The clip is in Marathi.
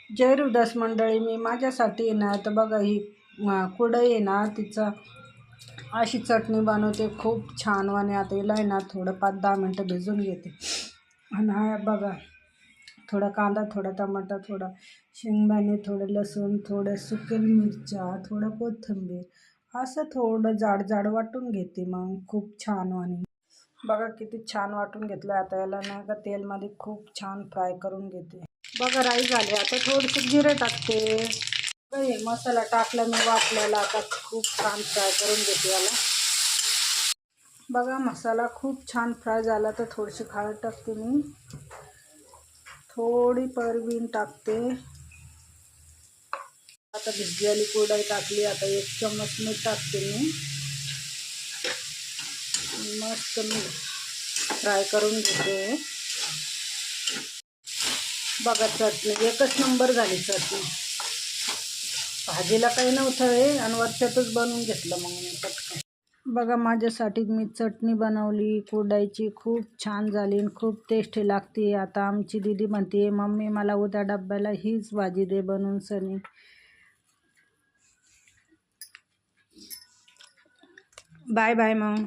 जय हृदय मंडळी, मी माझ्यासाठी ना तर बघा ही कुरडई आहे ना, तिचा अशी चटणी बनवते खूप छान. आणि आता हिला आहे ना थोडं 5-10 मिनटं भिजून घेते. आणि हा बघा, थोडा कांदा, थोडा टमाटा, थोडा शेंगदाणे, थोडं लसूण, थोड्या सुकेल मिरच्या, थोडं कोथिंबीर असं थोडं जाड जाड वाटून घेते. मग खूप छान. आणि बघा किती छान वाटून घेतलं. आता याला ना का तेलमध्ये खूप छान फ्राय करून घेते. बघा राई झाली. आता थोडेसे जिरे टाकते. हे मसाला टाकला मी वाटलेला. आता खूप छान फ्राय करून घेते याला. बघा मसाला खूप छान फ्राय झाला. तर थोडीशी हळद टाकते मी, थोडी परवीन टाकते. आता भिजलेली कुरडई टाकली. आता 1 चम्मच मीठ टाकते मी. मस्त मी फ्राय करून घेते. बघा चटणी एकच नंबर झाली. चटणी भाजीला काही नव्हतं हे, आणि वरच्यातच बनवून घेतलं मग मी पटकन. बघा माझ्यासाठी मी चटणी बनवली कुरडईची, खूप छान झाली आणि खूप टेस्टी लागते. आता आमची दीदी म्हणते, मम्मी मला उद्या डब्याला हीच भाजी दे बनवून सनी. बाय बाय मग.